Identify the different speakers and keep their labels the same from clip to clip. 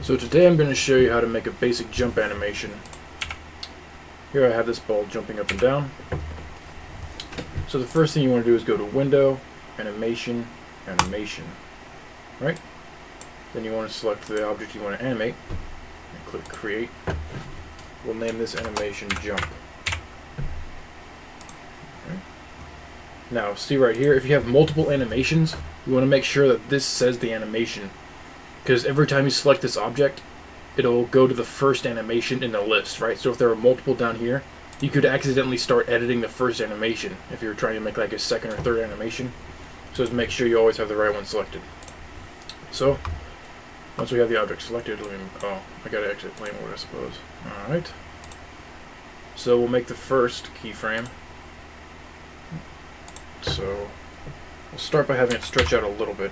Speaker 1: So today I'm going to show you how to make a basic jump animation. Here I have this ball jumping up and down. So the first thing you want to do is go to Window, Animation, Animation. Right? Then you want to select the object you want to animate and click Create. We'll name this animation Jump. Okay. Now see right here, if you have multiple animations, you want to make sure that this says the animation. Because every time you select this object, it'll go to the first animation in the list, right? So if there are multiple down here, you could accidentally start editing the first animation if you're trying to make like a second or third animation. So just make sure you always have the right one selected. So once we have the object selected, I gotta exit plane mode, I suppose. Alright. So we'll make the first keyframe. So we'll start by having it stretch out a little bit.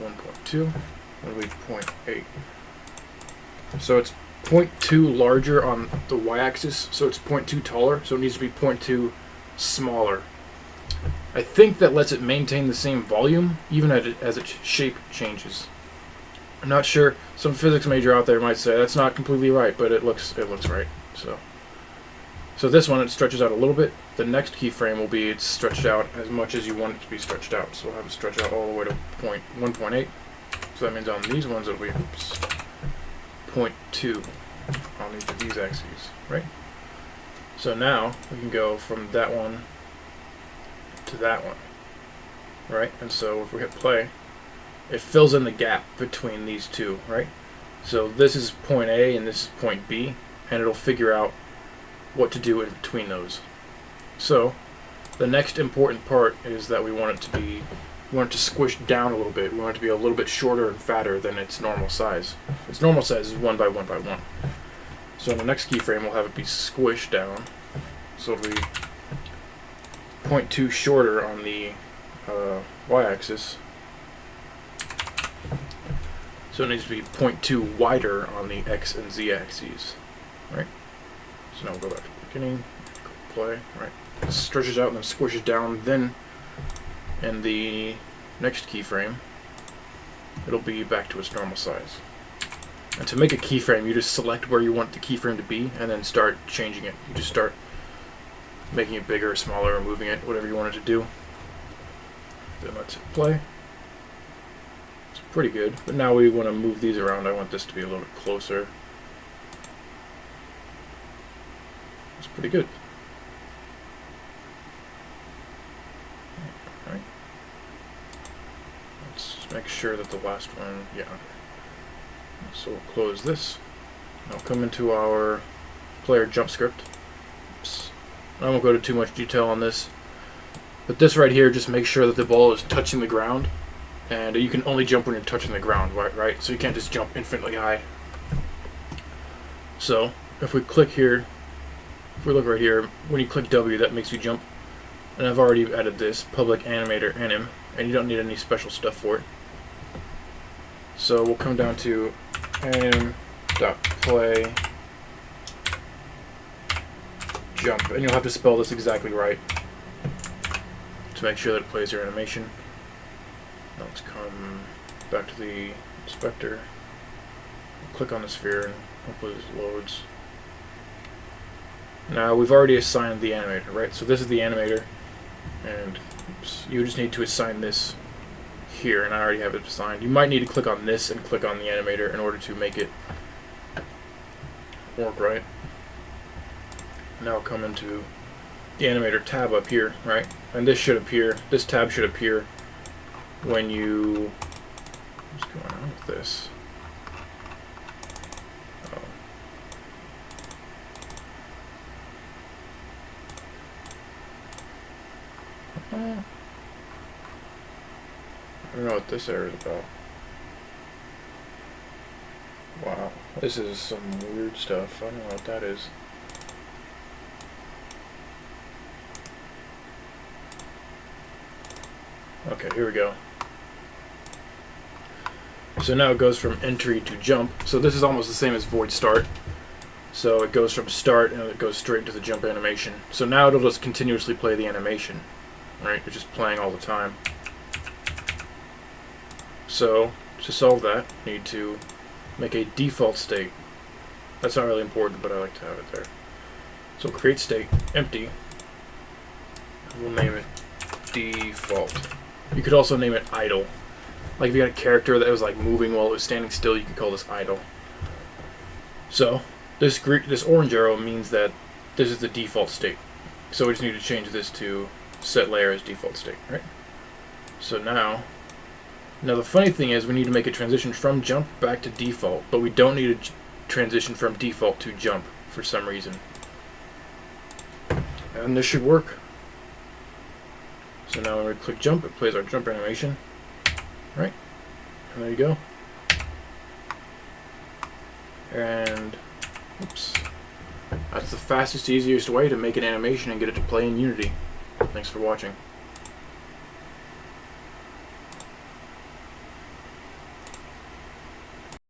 Speaker 1: 1.2 and leave 0.8. So it's 0.2 larger on the y-axis, so it's 0.2 taller, so it needs to be 0.2 smaller. I think that lets it maintain the same volume even as its shape changes. I'm not sure. Some physics major out there might say that's not completely right, but it looks right. So this one, it stretches out a little bit. The next keyframe will be it's stretched out as much as you want it to be stretched out. So we'll have it stretch out all the way to 1.8. So that means on these ones it'll be 0.2 on each of these axes, right? So now we can go from that one to that one, right? And so if we hit play, it fills in the gap between these two, right? So this is point A and this is point B, and it'll figure out what to do in between those. So the next important part is that we want it to squish down a little bit. We want it to be a little bit shorter and fatter than its normal size. Its normal size is 1 by 1 by 1. So in the next keyframe we'll have it be squished down. So it'll be 0.2 shorter on the y-axis. So it needs to be 0.2 wider on the x and z axes, right? So now we'll go back to the beginning, play, right? It stretches out and then squishes down. Then in the next keyframe, it'll be back to its normal size. And to make a keyframe, you just select where you want the keyframe to be and then start changing it. You just start making it bigger, smaller, or moving it, whatever you want it to do. Then let's hit play. It's pretty good, but now we want to move these around. I want this to be a little bit closer. It's pretty good. Alright. Let's make sure that the last one, yeah. So we'll close this. Now we'll come into our player jump script. Oops. I won't go into too much detail on this. But this right here, just make sure that the ball is touching the ground. And you can only jump when you're touching the ground, right? So you can't just jump infinitely high. So if we click here, if we look right here, when you click W, that makes you jump. And I've already added this, public animator anim, and you don't need any special stuff for it. So we'll come down to anim.play jump, and you'll have to spell this exactly right to make sure that it plays your animation. Now let's come back to the inspector, click on the sphere, and hopefully this loads. Now we've already assigned the animator, right? So this is the animator, and you just need to assign this here, and I already have it assigned. You might need to click on this and click on the animator in order to make it work right. Now I'll come into the animator tab up here, right? And this tab should appear when you, what's going on with this? I don't know what this error is about. Wow, this is some weird stuff. I don't know what that is. Okay, here we go. So now it goes from entry to jump. So this is almost the same as void start. So it goes from start and it goes straight into the jump animation. So now it'll just continuously play the animation. Right, it's just playing all the time. So to solve that, you need to make a default state. That's not really important, but I like to have it there. So create state, empty. We'll name it default. You could also name it idle. Like if you had a character that was like moving while it was standing still, you could call this idle. So this orange arrow means that this is the default state. So we just need to change this to set layer as default state, right? So now the funny thing is we need to make a transition from jump back to default, but we don't need a transition from default to jump for some reason. And this should work. So now when we click jump, it plays our jump animation, right? And there you go. And oops. That's the fastest, easiest way to make an animation and get it to play in Unity. Thanks for watching.